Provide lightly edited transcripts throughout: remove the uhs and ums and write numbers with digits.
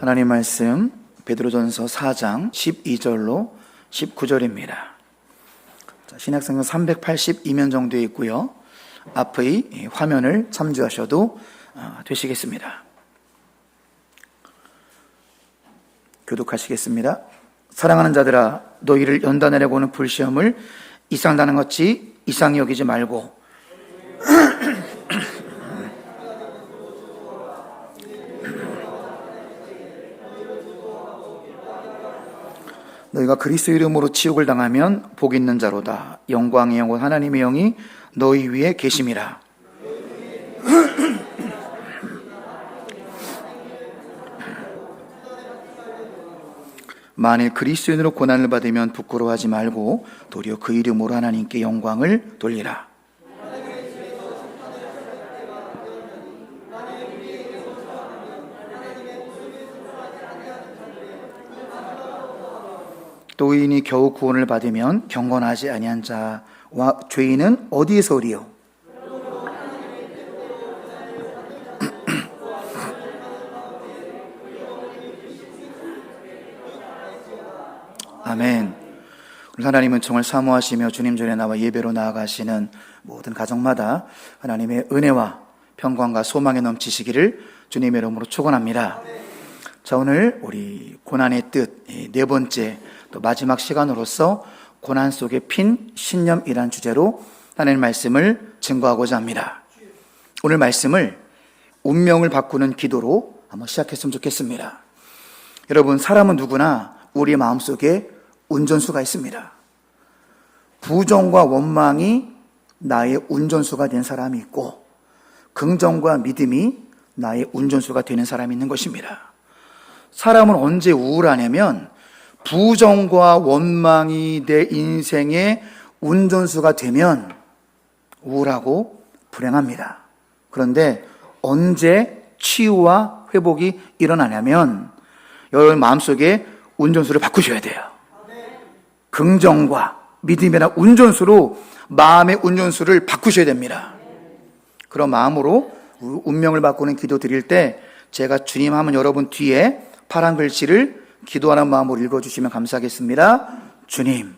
하나님 말씀 베드로전서 4장 12절로 19절입니다. 신약성경 382면 정도에 있고요. 앞의 화면을 참조하셔도 되시겠습니다. 교독하시겠습니다. 사랑하는 자들아, 너희를 연단하려고 하는 불시험을 이상다는 것이 이상히 여기지 말고 너희가 그리스도 이름으로 치욕을 당하면 복 있는 자로다. 영광의 영혼 하나님의 영이 너희 위에 계심이라. 만일 그리스도인으로 고난을 받으면 부끄러워하지 말고 도리어 그 이름으로 하나님께 영광을 돌리라. 또 의인이 겨우 구원을 받으면 경건하지 아니한 자와 죄인은 어디에서 오리요? 아멘. 하나님은 정말 사모하시며 주님 전에 나와 예배로 나아가시는 모든 가정마다 하나님의 은혜와 평강과 소망에 넘치시기를 주님의 이름으로 축원합니다. 자, 오늘 우리 고난의 뜻 네 번째 또 마지막 시간으로서 고난 속에 핀 신념이란 주제로 하나님의 말씀을 증거하고자 합니다. 오늘 말씀을 운명을 바꾸는 기도로 한번 시작했으면 좋겠습니다. 여러분, 사람은 누구나 우리 마음속에 운전수가 있습니다. 부정과 원망이 나의 운전수가 된 사람이 있고 긍정과 믿음이 나의 운전수가 되는 사람이 있는 것입니다. 사람은 언제 우울하냐면 부정과 원망이 내 인생의 운전수가 되면 우울하고 불행합니다. 그런데 언제 치유와 회복이 일어나냐면 여러분 마음속에 운전수를 바꾸셔야 돼요. 긍정과 믿음이나 운전수로 마음의 운전수를 바꾸셔야 됩니다. 그런 마음으로 운명을 바꾸는 기도 드릴 때 제가 주님 하면 여러분 뒤에 파란 글씨를 기도하는 마음으로 읽어주시면 감사하겠습니다. 주님,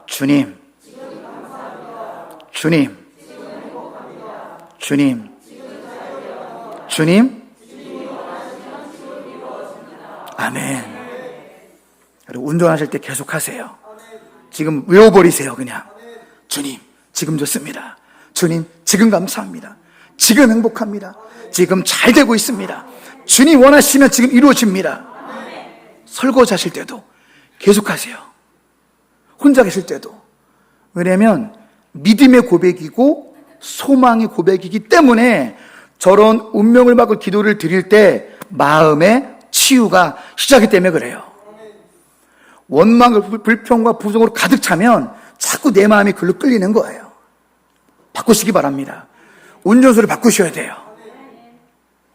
주님, 주님, 주님, 주님, 아멘. 여러분 운전하실 때 계속 하세요. 지금 외워버리세요. 그냥 주님 지금 좋습니다. 주님 지금 감사합니다. 지금 행복합니다. 지금 잘 되고 있습니다. 주님 원하시면 지금 이루어집니다. 설거지 하실 때도 계속 하세요. 혼자 계실 때도. 왜냐하면 믿음의 고백이고 소망의 고백이기 때문에 저런 운명을 받고 기도를 드릴 때 마음의 치유가 시작이 때문에 그래요. 원망, 불평과 부정으로 가득 차면 자꾸 내 마음이 글로 끌리는 거예요. 바꾸시기 바랍니다. 운전수를 바꾸셔야 돼요.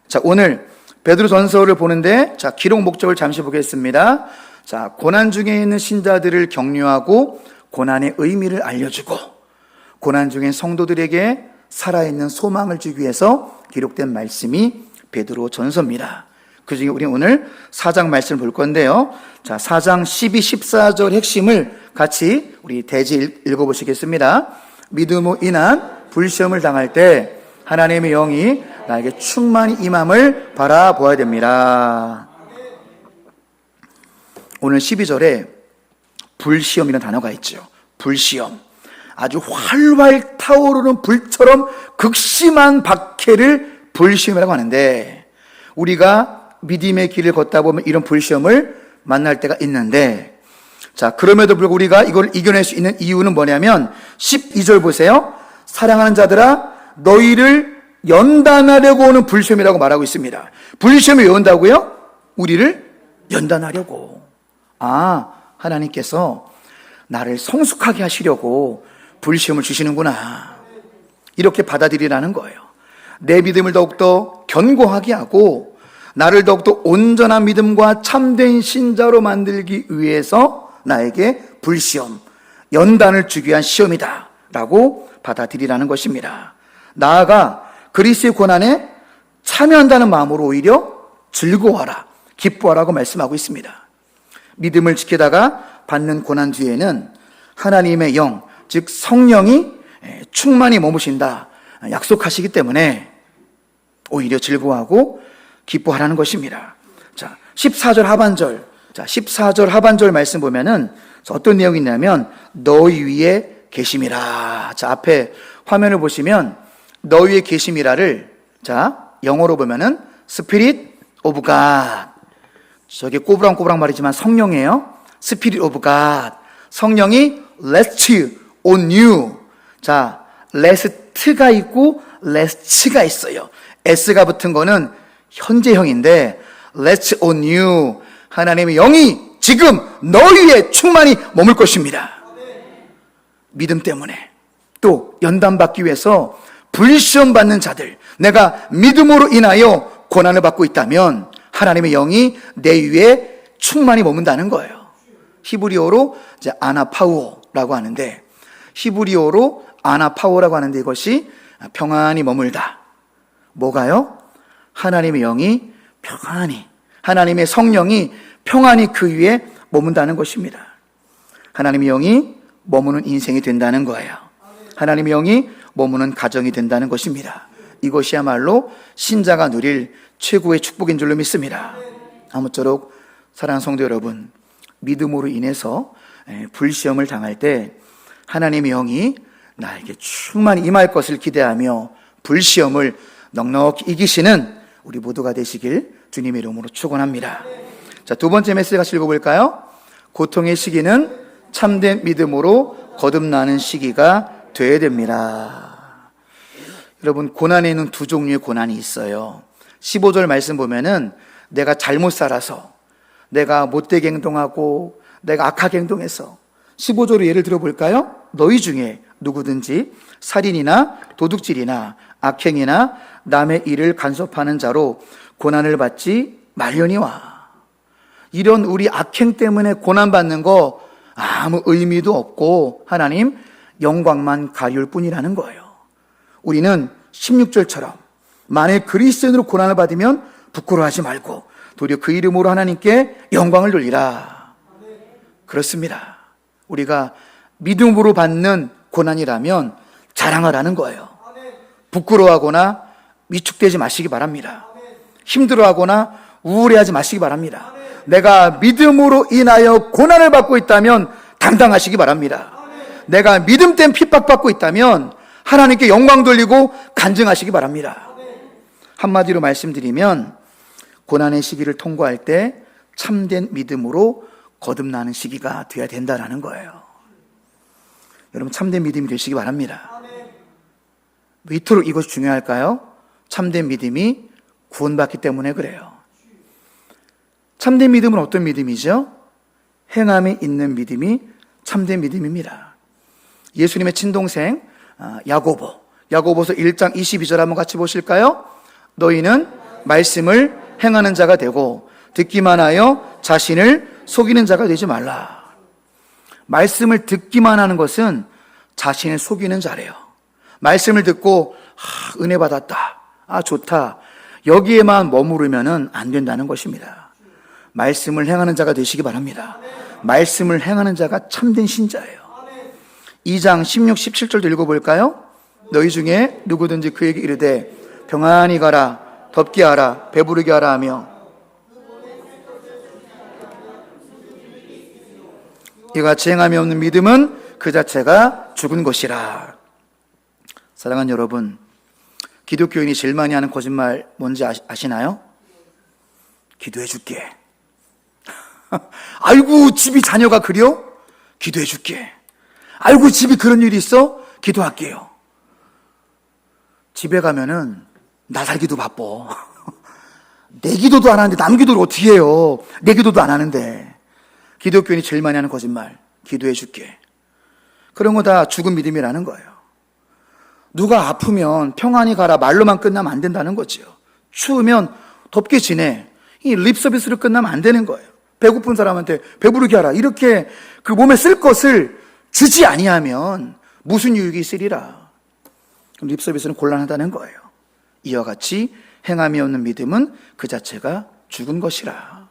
자, 오늘 베드로전서를 보는데 자, 기록 목적을 잠시 보겠습니다. 자, 고난 중에 있는 신자들을 격려하고 고난의 의미를 알려주고 고난 중에 성도들에게 살아있는 소망을 주기 위해서 기록된 말씀이 베드로전서입니다. 그 중에 우리 오늘 4장 말씀을 볼 건데요. 자, 4장 12, 14절 핵심을 같이 우리 대지 읽어보시겠습니다. 믿음으로 인한 불시험을 당할 때 하나님의 영이 나에게 충만히 임함을 바라보아야 됩니다. 오늘 12절에 불시험이라는 단어가 있죠. 불시험. 아주 활활 타오르는 불처럼 극심한 박해를 불시험이라고 하는데 우리가 믿음의 길을 걷다 보면 이런 불시험을 만날 때가 있는데 자, 그럼에도 불구하고 우리가 이걸 이겨낼 수 있는 이유는 뭐냐면 12절 보세요. 사랑하는 자들아 너희를 연단하려고 오는 불시험이라고 말하고 있습니다. 불시험이 왜 온다고요? 우리를 연단하려고. 아, 하나님께서 나를 성숙하게 하시려고 불시험을 주시는구나. 이렇게 받아들이라는 거예요. 내 믿음을 더욱더 견고하게 하고 나를 더욱더 온전한 믿음과 참된 신자로 만들기 위해서 나에게 불시험, 연단을 주기 위한 시험이다 라고 받아들이라는 것입니다. 나아가 그리스도의 고난에 참여한다는 마음으로 오히려 즐거워하라, 기뻐하라고 말씀하고 있습니다. 믿음을 지키다가 받는 고난 뒤에는 하나님의 영, 즉 성령이 충만히 머무신다 약속하시기 때문에 오히려 즐거워하고 기뻐하라는 것입니다. 자, 14절 하반절. 자, 14절 하반절 말씀 보면은 어떤 내용이 있냐면 너희 위에 계심이라. 자, 앞에 화면을 보시면 너희 위에 계심이라를 자, 영어로 보면은 Spirit of God. 저게 꼬부랑꼬부랑 말이지만 성령이에요. Spirit of God. 성령이 rest on you. 자, rest가 있고 rest가 있어요. s가 붙은 거는 현재형인데 rest on you. 하나님의 영이 지금 너희 위에 충만히 머물 것입니다. 믿음 때문에 또 연단받기 위해서 불시험 받는 자들, 내가 믿음으로 인하여 고난을 받고 있다면 하나님의 영이 내 위에 충만히 머문다는 거예요. 히브리어로 이제 아나파우라고 하는데, 히브리어로 아나파우라고 하는데 이것이 평안히 머물다. 뭐가요? 하나님의 영이 평안히, 하나님의 성령이 평안히 그 위에 머문다는 것입니다. 하나님의 영이 머무는 인생이 된다는 거예요. 하나님의 영이 머무는 가정이 된다는 것입니다. 이것이야말로 신자가 누릴 최고의 축복인 줄로 믿습니다. 아무쪼록 사랑하는 성도 여러분, 믿음으로 인해서 불시험을 당할 때 하나님의 영이 나에게 충만히 임할 것을 기대하며 불시험을 넉넉히 이기시는 우리 모두가 되시길 주님의 이름으로 축원합니다. 자, 두 번째 메시지 같이 읽어볼까요? 고통의 시기는 참된 믿음으로 거듭나는 시기가 되어야 됩니다. 여러분, 고난에는 두 종류의 고난이 있어요. 15절 말씀 보면은 내가 잘못 살아서, 내가 못되게 행동하고, 내가 악하게 행동해서, 15절로 예를 들어볼까요? 너희 중에 누구든지 살인이나 도둑질이나 악행이나 남의 일을 간섭하는 자로 고난을 받지 말려니와. 이런 우리 악행 때문에 고난받는 거 아무 의미도 없고 하나님 영광만 가리울 뿐이라는 거예요. 우리는 16절처럼 만일 그리스도인으로 고난을 받으면 부끄러워하지 말고 도리어 그 이름으로 하나님께 영광을 돌리라. 그렇습니다. 우리가 믿음으로 받는 고난이라면 자랑하라는 거예요. 부끄러워하거나 위축되지 마시기 바랍니다. 힘들어하거나 우울해하지 마시기 바랍니다. 내가 믿음으로 인하여 고난을 받고 있다면 당당하시기 바랍니다. 내가 믿음 때문에 핍박받고 있다면 하나님께 영광 돌리고 간증하시기 바랍니다. 한마디로 말씀드리면 고난의 시기를 통과할 때 참된 믿음으로 거듭나는 시기가 되어야 된다는 거예요. 여러분, 참된 믿음이 되시기 바랍니다. 왜 이토록 이것이 중요할까요? 참된 믿음이 구원받기 때문에 그래요. 참된 믿음은 어떤 믿음이죠? 행함이 있는 믿음이 참된 믿음입니다. 예수님의 친동생 야고보서 1장 22절 한번 같이 보실까요? 너희는 말씀을 행하는 자가 되고 듣기만 하여 자신을 속이는 자가 되지 말라. 말씀을 듣기만 하는 것은 자신을 속이는 자래요. 말씀을 듣고 은혜 받았다, 좋다, 여기에만 머무르면 안 된다는 것입니다. 말씀을 행하는 자가 되시기 바랍니다. 말씀을 행하는 자가 참된 신자예요. 2장 16, 17절도 읽어볼까요? 너희 중에 누구든지 그에게 이르되 평안히 가라, 덥게 하라, 배부르게 하라 하며 이같이 행함이 없는 믿음은 그 자체가 죽은 것이라. 사랑하는 여러분, 기독교인이 제일 많이 하는 거짓말 뭔지 아시나요? 기도해 줄게. 아이고 집이 자녀가 그려? 기도해 줄게. 아이고 집이 그런 일이 있어? 기도할게요. 집에 가면은 나 살기도 바빠. 내 기도도 안 하는데 남 기도를 어떻게 해요? 내 기도도 안 하는데. 기독교인이 제일 많이 하는 거짓말, 기도해 줄게. 그런 거 다 죽은 믿음이라는 거예요. 누가 아프면 평안히 가라 말로만 끝나면 안 된다는 거죠. 추우면 덥게 지내, 이 립 서비스로 끝나면 안 되는 거예요. 배고픈 사람한테 배부르게 하라, 이렇게 그 몸에 쓸 것을 주지 아니하면 무슨 유익이 있으리라. 립 서비스는 곤란하다는 거예요. 이와 같이 행함이 없는 믿음은 그 자체가 죽은 것이라.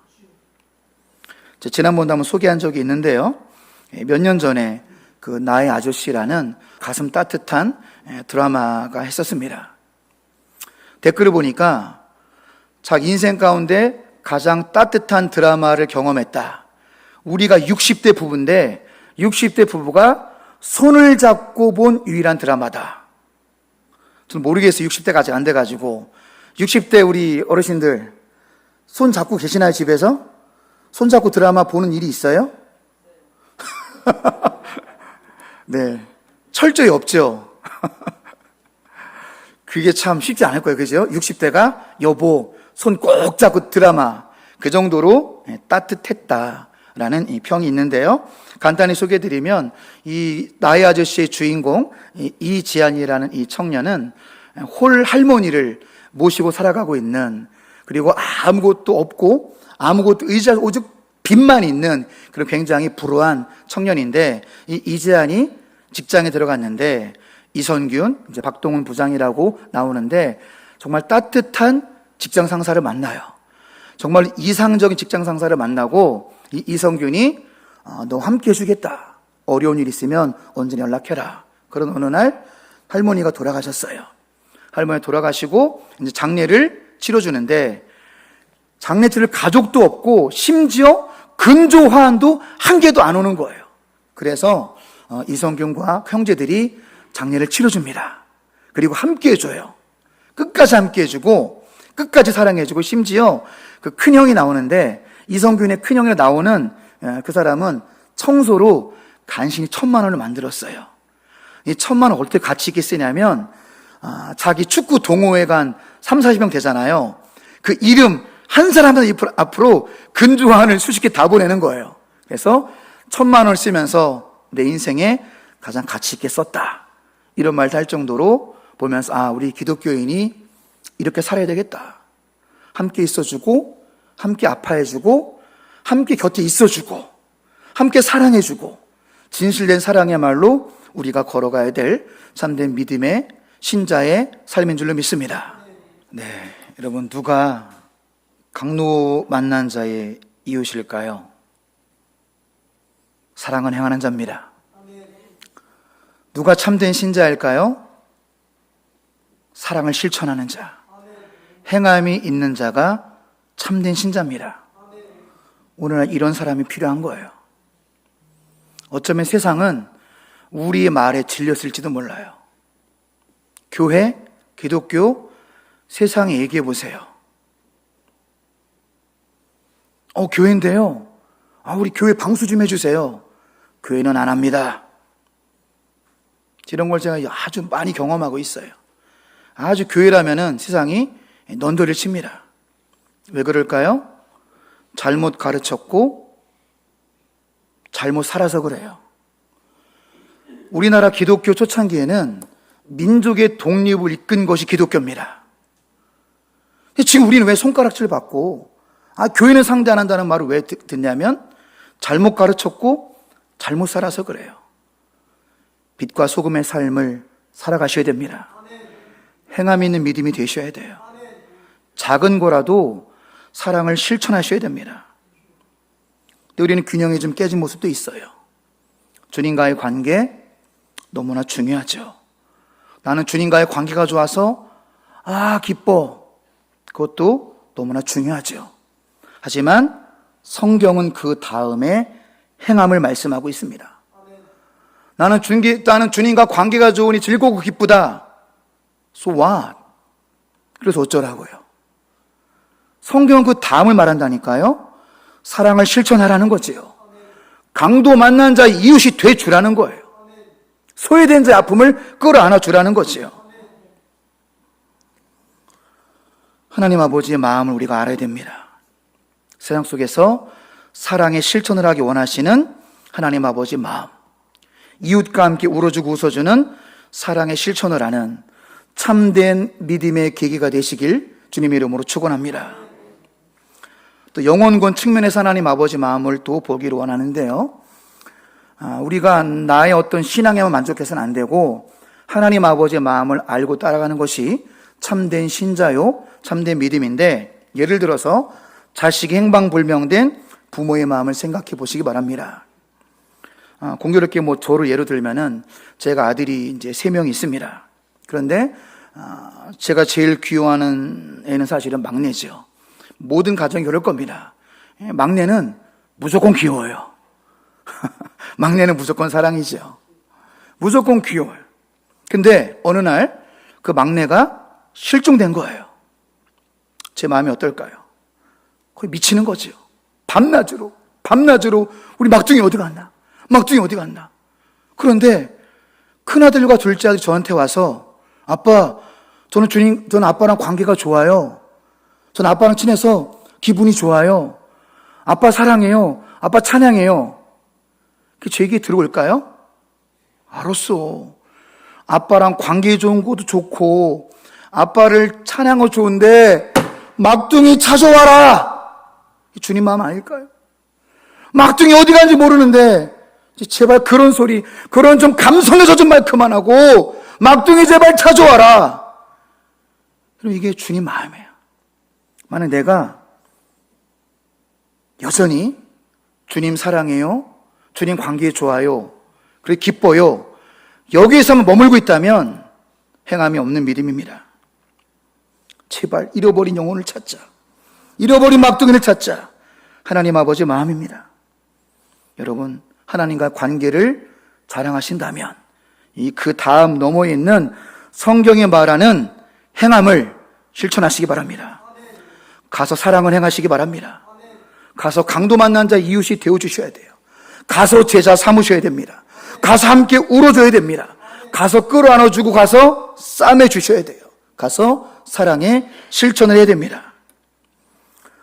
지난번도 한번 소개한 적이 있는데요. 몇 년 전에 그 나의 아저씨라는 가슴 따뜻한 드라마가 했었습니다. 댓글을 보니까 자기 인생 가운데 가장 따뜻한 드라마를 경험했다. 우리가 60대 부부인데 60대 부부가 손을 잡고 본 유일한 드라마다. 저는 모르겠어요. 60대가 아직 안 돼가지고. 60대 우리 어르신들 손 잡고 계시나요, 집에서? 손 잡고 드라마 보는 일이 있어요? 네, 철저히 없죠. 그게 참 쉽지 않을 거예요, 그죠? 60대가 여보 손 꼭 잡고 드라마, 그 정도로 따뜻했다라는 이 평이 있는데요. 간단히 소개해드리면 이 나의 아저씨의 주인공 이지안이라는 이 청년은 홀 할머니를 모시고 살아가고 있는, 그리고 아무것도 없고 아무것도 의자 오직 빚만 있는 그런 굉장히 불우한 청년인데, 이 이지안이 직장에 들어갔는데 이선균, 이제 박동훈 부장이라고 나오는데 정말 따뜻한 직장 상사를 만나요. 정말 이상적인 직장 상사를 만나고 이 이성균이 너 함께 해주겠다. 어려운 일 있으면 언제나 연락해라. 그런 어느 날 할머니가 돌아가셨어요. 할머니 돌아가시고 이제 장례를 치러주는데 장례 치를 가족도 없고 심지어 근조 화환도 한 개도 안 오는 거예요. 그래서 이성균과 형제들이 장례를 치러줍니다. 그리고 함께 해줘요. 끝까지 함께 해주고 끝까지 사랑해주고, 심지어 그 큰형이 나오는데 이성균의 큰형이 나오는 그 사람은 청소로 간신히 1,000만 원을 만들었어요. 이 1,000만 원 어떻게 가치 있게 쓰냐면 자기 축구 동호회 간 3, 40명 되잖아요. 그 이름 한 사람 앞으로 근조화환을 수십 개 다 보내는 거예요. 그래서 1,000만 원을 쓰면서 내 인생에 가장 가치 있게 썼다, 이런 말도 할 정도로 보면서 우리 기독교인이 이렇게 살아야 되겠다. 함께 있어주고 함께 아파해주고 함께 곁에 있어주고 함께 사랑해주고, 진실된 사랑이야말로 우리가 걸어가야 될 참된 믿음의 신자의 삶인 줄로 믿습니다. 네, 여러분, 누가 강로 만난 자의 이웃일까요? 사랑은 행하는 자입니다. 누가 참된 신자일까요? 사랑을 실천하는 자, 행함이 있는 자가 참된 신자입니다. 오늘날 이런 사람이 필요한 거예요. 어쩌면 세상은 우리의 말에 질렸을지도 몰라요. 교회, 기독교, 세상에 얘기해 보세요. 교회인데요. 우리 교회 방수 좀 해주세요. 교회는 안 합니다. 이런 걸 제가 아주 많이 경험하고 있어요. 아주 교회라면은 세상이 넌더리를 칩니다. 왜 그럴까요? 잘못 가르쳤고 잘못 살아서 그래요. 우리나라 기독교 초창기에는 민족의 독립을 이끈 것이 기독교입니다. 지금 우리는 왜 손가락질 받고 교회는 상대 안 한다는 말을 왜 듣냐면 잘못 가르쳤고 잘못 살아서 그래요. 빛과 소금의 삶을 살아가셔야 됩니다. 행함 있는 믿음이 되셔야 돼요. 작은 거라도 사랑을 실천하셔야 됩니다. 근데 우리는 균형이 좀 깨진 모습도 있어요. 주님과의 관계 너무나 중요하죠. 나는 주님과의 관계가 좋아서 기뻐. 그것도 너무나 중요하죠. 하지만 성경은 그 다음에 행함을 말씀하고 있습니다. 나는 주님과 관계가 좋으니 즐겁고 기쁘다. So what? 그래서 어쩌라고요? 성경은 그 다음을 말한다니까요. 사랑을 실천하라는 거지요. 강도 만난 자의 이웃이 되주라는 거예요. 소외된 자의 아픔을 끌어안아 주라는 거지요. 하나님 아버지의 마음을 우리가 알아야 됩니다. 세상 속에서 사랑의 실천을 하기 원하시는 하나님 아버지 마음, 이웃과 함께 울어주고 웃어주는 사랑의 실천을 하는 참된 믿음의 계기가 되시길 주님의 이름으로 축원합니다. 또 영혼권 측면에서 하나님 아버지 마음을 또 보기를 원하는데요. 우리가 나의 어떤 신앙에만 만족해서는 안 되고 하나님 아버지의 마음을 알고 따라가는 것이 참된 신자요, 참된 믿음인데, 예를 들어서 자식이 행방불명된 부모의 마음을 생각해 보시기 바랍니다. 공교롭게 저를 예로 들면은 제가 아들이 이제 3명이 있습니다. 그런데 제가 제일 귀여워하는 애는 사실은 막내죠. 모든 가정이 그럴 겁니다. 막내는 무조건 귀여워요. 막내는 무조건 사랑이죠. 무조건 귀여워요. 근데 어느 날 그 막내가 실종된 거예요. 제 마음이 어떨까요? 거의 미치는 거죠. 밤낮으로 우리 막둥이 어디 갔나? 막둥이 어디 갔나? 그런데 큰아들과 둘째아들이 저한테 와서 아빠, 저는 아빠랑 관계가 좋아요. 저는 아빠랑 친해서 기분이 좋아요. 아빠 사랑해요. 아빠 찬양해요. 제 얘기 들어올까요? 알았어. 아빠랑 관계 좋은 것도 좋고 아빠를 찬양하고 좋은데 막둥이 찾아와라. 주님 마음 아닐까요? 막둥이 어디 간지 모르는데 제발 그런 소리, 그런 좀 감성에 젖은 말 그만하고 막둥이 제발 찾아와라. 그럼 이게 주님 마음이에요. 만약 내가 여전히 주님 사랑해요, 주님 관계 좋아요, 그리고 기뻐요, 여기에서만 머물고 있다면 행함이 없는 믿음입니다. 제발 잃어버린 영혼을 찾자. 잃어버린 막둥이를 찾자. 하나님 아버지 마음입니다. 여러분, 하나님과 관계를 자랑하신다면 그 다음 너머에 있는 성경에 말하는 행함을 실천하시기 바랍니다. 가서 사랑을 행하시기 바랍니다. 가서 강도 만난 자 이웃이 되어주셔야 돼요. 가서 제자 삼으셔야 됩니다. 가서 함께 울어줘야 됩니다. 가서 끌어안아주고 가서 싸매주셔야 돼요. 가서 사랑의 실천을 해야 됩니다.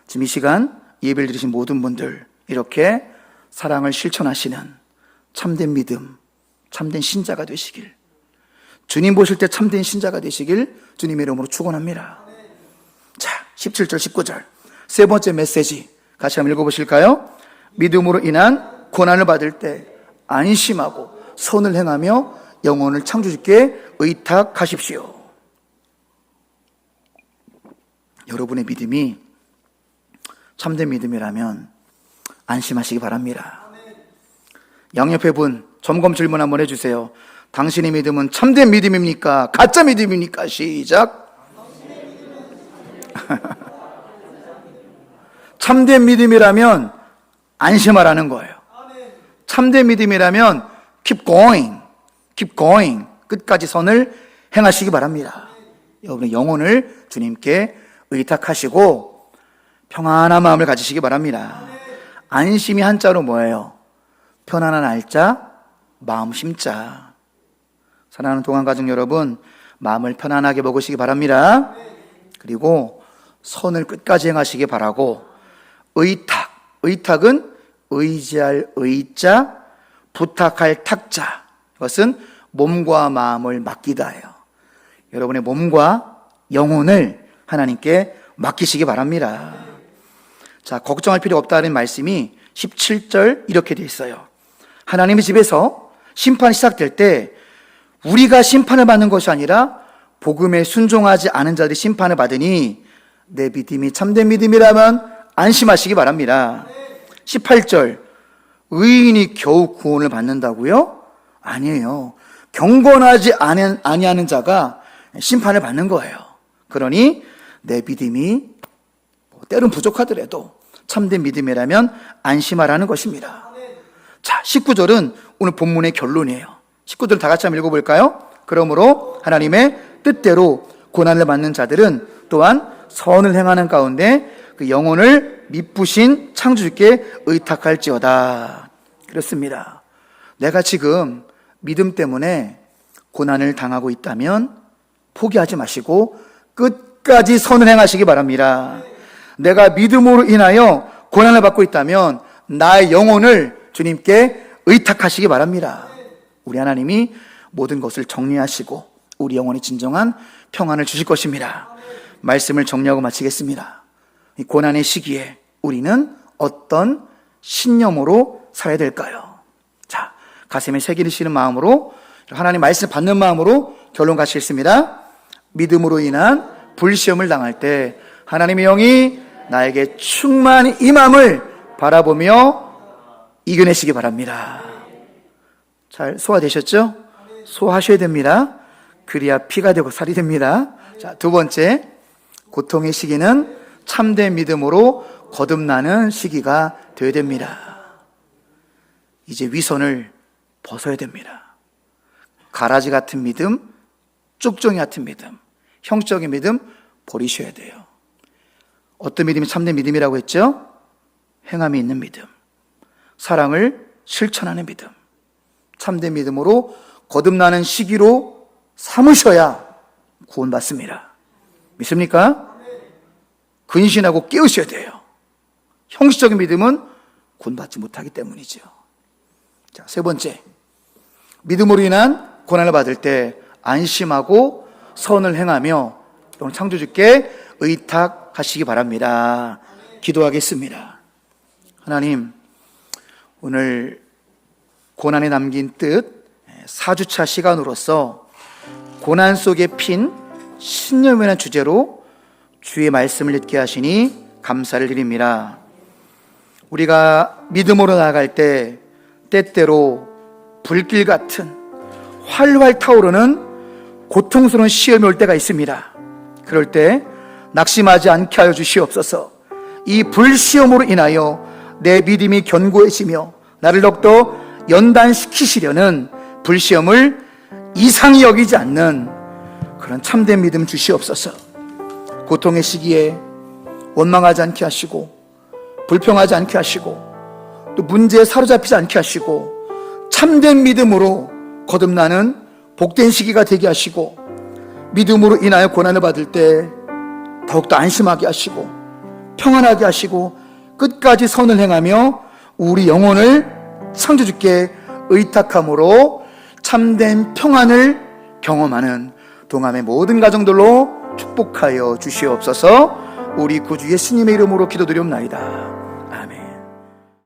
지금 이 시간 예배를 드리신 모든 분들, 이렇게 사랑을 실천하시는 참된 믿음, 참된 신자가 되시길, 주님 보실 때 참된 신자가 되시길 주님의 이름으로 축원합니다. 자, 17절 19절 세 번째 메시지 같이 한번 읽어보실까요? 믿음으로 인한 고난을 받을 때 안심하고 선을 행하며 영혼을 창조주께 의탁하십시오. 여러분의 믿음이 참된 믿음이라면 안심하시기 바랍니다. 양옆에 분 점검 질문 한번 해주세요. 당신의 믿음은 참된 믿음입니까? 가짜 믿음입니까? 시작. 참된 믿음이라면 안심하라는 거예요. 참된 믿음이라면 keep going, 끝까지 선을 행하시기 바랍니다. 여러분의 영혼을 주님께 의탁하시고 평안한 마음을 가지시기 바랍니다. 안심이 한자로 뭐예요? 편안한 알자, 마음 심자. 사랑하는 동안가족 여러분, 마음을 편안하게 먹으시기 바랍니다. 그리고 선을 끝까지 행하시기 바라고, 의탁은 의지할 의자, 부탁할 탁자. 이것은 몸과 마음을 맡기다예요. 여러분의 몸과 영혼을 하나님께 맡기시기 바랍니다. 자, 걱정할 필요 없다는 말씀이 17절 이렇게 되어 있어요. 하나님의 집에서 심판이 시작될 때 우리가 심판을 받는 것이 아니라 복음에 순종하지 않은 자들이 심판을 받으니 내 믿음이 참된 믿음이라면 안심하시기 바랍니다. 18절 의인이 겨우 구원을 받는다고요? 아니에요. 경건하지 아니하는 자가 심판을 받는 거예요. 그러니 내 믿음이 때론 부족하더라도 참된 믿음이라면 안심하라는 것입니다. 자, 19절은 오늘 본문의 결론이에요. 19절 다 같이 한번 읽어볼까요? 그러므로 하나님의 뜻대로 고난을 받는 자들은 또한 선을 행하는 가운데 그 영혼을 미쁘신 창조주께 의탁할지어다. 그렇습니다. 내가 지금 믿음 때문에 고난을 당하고 있다면 포기하지 마시고 끝까지 선을 행하시기 바랍니다. 내가 믿음으로 인하여 고난을 받고 있다면 나의 영혼을 주님께 의탁하시기 바랍니다. 우리 하나님이 모든 것을 정리하시고 우리 영혼이 진정한 평안을 주실 것입니다. 말씀을 정리하고 마치겠습니다. 이 고난의 시기에 우리는 어떤 신념으로 살아야 될까요? 자, 가슴에 새기시는 마음으로, 하나님 말씀 받는 마음으로 결론 같이 읽습니다. 믿음으로 인한 불시험을 당할 때 하나님의 영이 나에게 충만히 임함을 바라보며 이겨내시기 바랍니다. 잘 소화되셨죠? 소화하셔야 됩니다. 그래야 피가 되고 살이 됩니다. 자, 두 번째, 고통의 시기는 참된 믿음으로 거듭나는 시기가 되어야 됩니다. 이제 위선을 벗어야 됩니다. 가라지 같은 믿음, 쪽종이 같은 믿음, 형적인 믿음 버리셔야 돼요. 어떤 믿음이 참된 믿음이라고 했죠? 행함이 있는 믿음, 사랑을 실천하는 믿음, 참된 믿음으로 거듭나는 시기로 삼으셔야 구원받습니다. 믿습니까? 근신하고 깨우셔야 돼요. 형식적인 믿음은 구원받지 못하기 때문이죠. 자, 세 번째, 믿음으로 인한 고난을 받을 때 안심하고 선을 행하며 오늘 창조주께 의탁하시기 바랍니다. 기도하겠습니다. 하나님, 오늘 고난에 남긴 뜻 4주차 시간으로서 고난 속에 핀 신념이라는 주제로 주의 말씀을 읽게 하시니 감사를 드립니다. 우리가 믿음으로 나아갈 때 때때로 불길 같은 활활 타오르는 고통스러운 시험이 올 때가 있습니다. 그럴 때 낙심하지 않게 하여 주시옵소서. 이 불시험으로 인하여 내 믿음이 견고해지며 나를 더욱더 연단시키시려는 불시험을 이상히 여기지 않는 그런 참된 믿음 주시옵소서. 고통의 시기에 원망하지 않게 하시고 불평하지 않게 하시고 또 문제에 사로잡히지 않게 하시고 참된 믿음으로 거듭나는 복된 시기가 되게 하시고 믿음으로 인하여 고난을 받을 때 더욱더 안심하게 하시고 평안하게 하시고 끝까지 선을 행하며 우리 영혼을 창조주께 의탁함으로 참된 평안을 경험하는 동암의 모든 가정들로 축복하여 주시옵소서. 우리 구주 예수님의 이름으로 기도드리옵나이다.